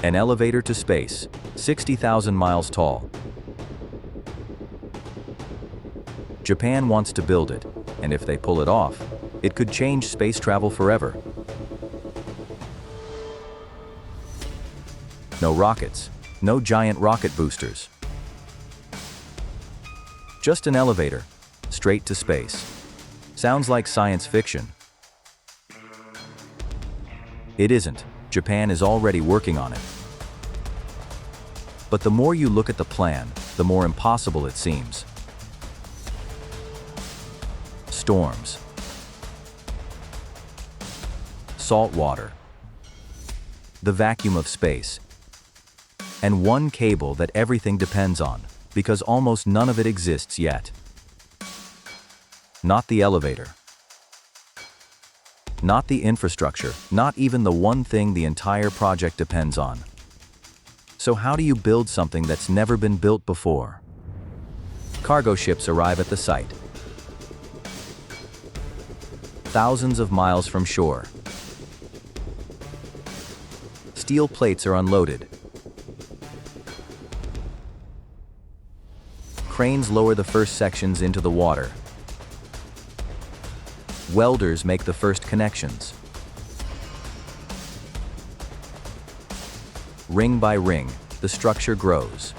An elevator to space, 60,000 miles tall. Japan wants to build it, and if they pull it off, it could change space travel forever. No rockets, no giant rocket boosters. Just an elevator, straight to space. Sounds like science fiction. It isn't. Japan is already working on it. But the more you look at the plan, the more impossible it seems. Storms. Salt water. The vacuum of space. And one cable that everything depends on, because almost none of it exists yet. Not the elevator. Not the infrastructure, not even the one thing the entire project depends on. So how do you build something that's never been built before? Cargo ships arrive at the site. Thousands of miles from shore. Steel plates are unloaded. Cranes lower the first sections into the water. Welders make the first connections. Ring by ring, the structure grows.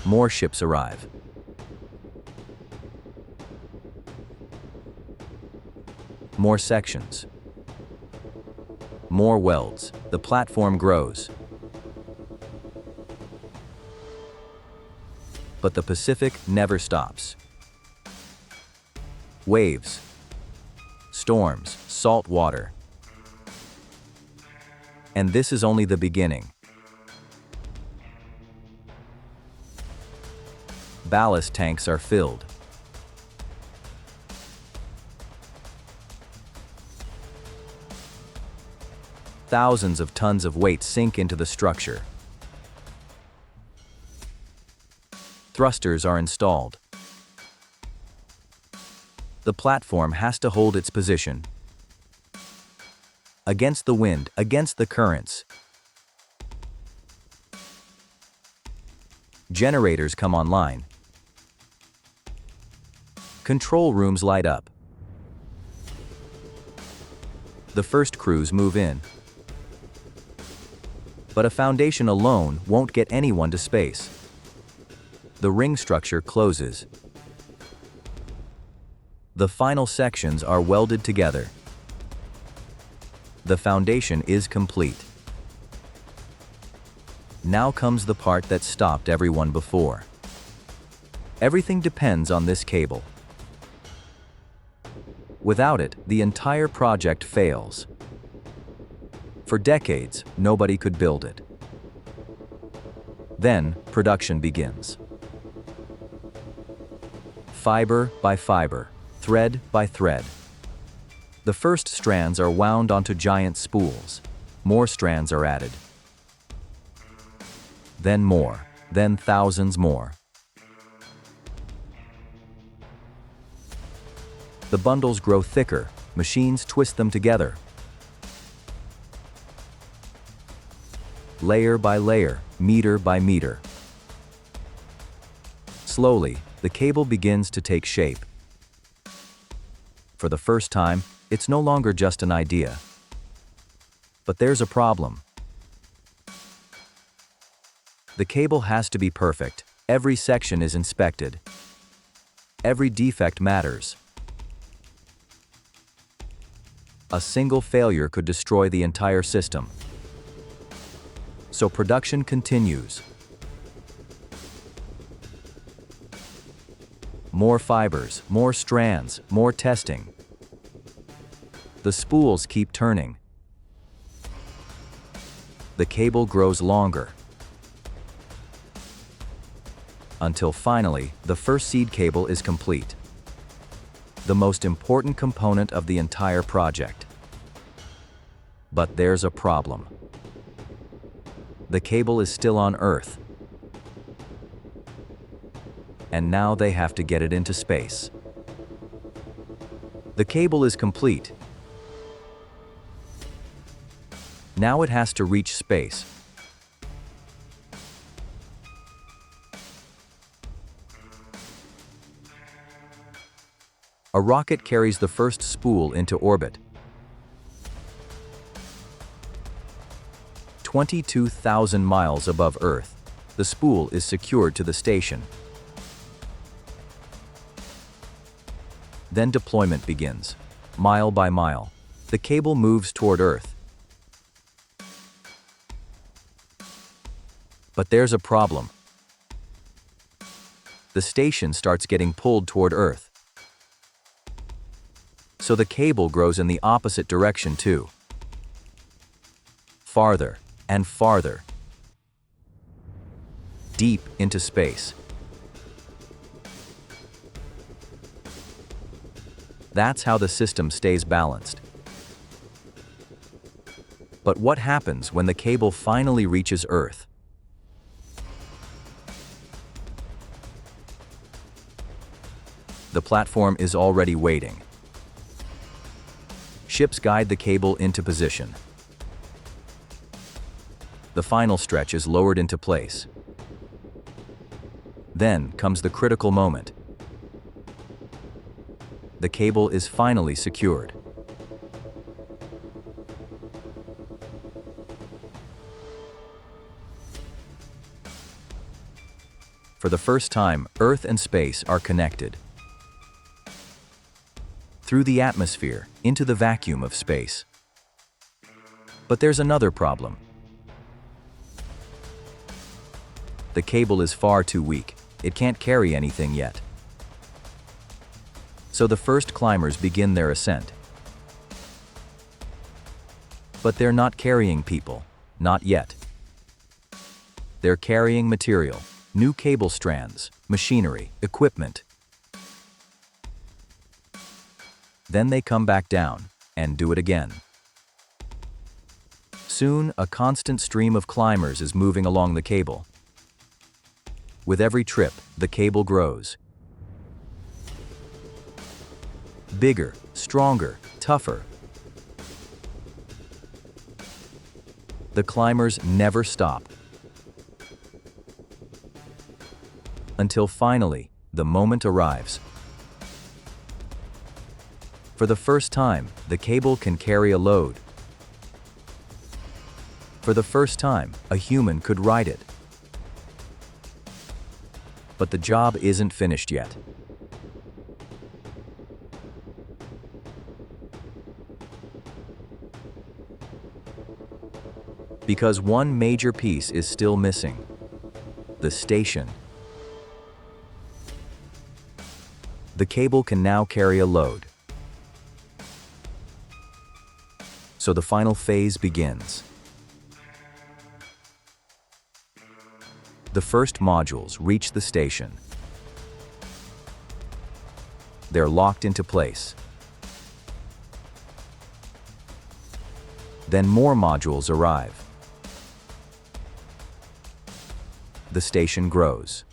More ships arrive. More sections. More welds. The platform grows. But the Pacific never stops. Waves. Storms, salt water. And this is only the beginning. Ballast tanks are filled. Thousands of tons of weight sink into the structure. Thrusters are installed. The platform has to hold its position. Against the wind, against the currents. Generators come online. Control rooms light up. The first crews move in. But a foundation alone won't get anyone to space. The ring structure closes. The final sections are welded together. The foundation is complete. Now comes the part that stopped everyone before. Everything depends on this cable. Without it, the entire project fails. For decades, nobody could build it. Then, production begins. Fiber by fiber. Thread by thread. The first strands are wound onto giant spools. More strands are added. Then more, then thousands more. The bundles grow thicker, machines twist them together. Layer by layer, meter by meter. Slowly, the cable begins to take shape. For the first time, it's no longer just an idea. But there's a problem. The cable has to be perfect. Every section is inspected. Every defect matters. A single failure could destroy the entire system. So production continues. More fibers, more strands, more testing. The spools keep turning. The cable grows longer. Until finally, the first seed cable is complete. The most important component of the entire project. But there's a problem. The cable is still on Earth. And now they have to get it into space. The cable is complete. Now it has to reach space. A rocket carries the first spool into orbit. 22,000 miles above Earth, the spool is secured to the station. Then deployment begins. Mile by mile, the cable moves toward Earth. But there's a problem. The station starts getting pulled toward Earth. So the cable grows in the opposite direction too. Farther and farther. Deep into space. That's how the system stays balanced. But what happens when the cable finally reaches Earth? The platform is already waiting. Ships guide the cable into position. The final stretch is lowered into place. Then comes the critical moment. The cable is finally secured. For the first time, Earth and space are connected. Through the atmosphere, into the vacuum of space. But there's another problem. The cable is far too weak. It can't carry anything yet. So the first climbers begin their ascent. But they're not carrying people, not yet. They're carrying material, new cable strands, machinery, equipment. Then they come back down and do it again. Soon, a constant stream of climbers is moving along the cable. With every trip, the cable grows. Bigger, stronger, tougher. The climbers never stop. Until finally, the moment arrives. For the first time, the cable can carry a load. For the first time, a human could ride it. But the job isn't finished yet. Because one major piece is still missing: the station. The cable can now carry a load. So the final phase begins. The first modules reach the station. They're locked into place. Then more modules arrive. The station grows.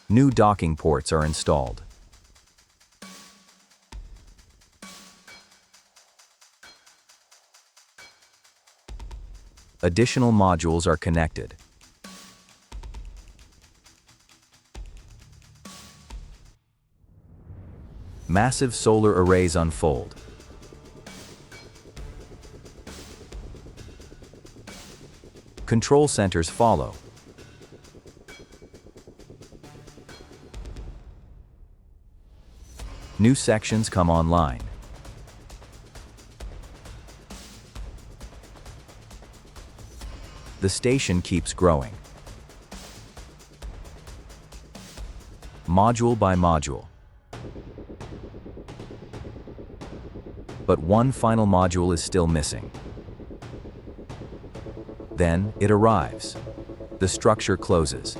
New docking ports are installed. Additional modules are connected. Massive solar arrays unfold. Control centers follow. New sections come online. The station keeps growing. Module by module. But one final module is still missing. Then it arrives. The structure closes.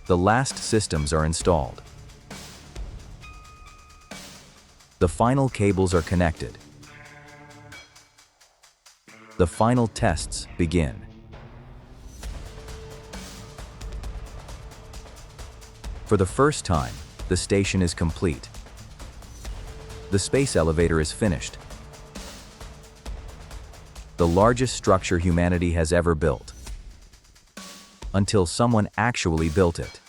The last systems are installed. The final cables are connected. The final tests begin. For the first time, the station is complete. The space elevator is finished. The largest structure humanity has ever built. until someone actually built it.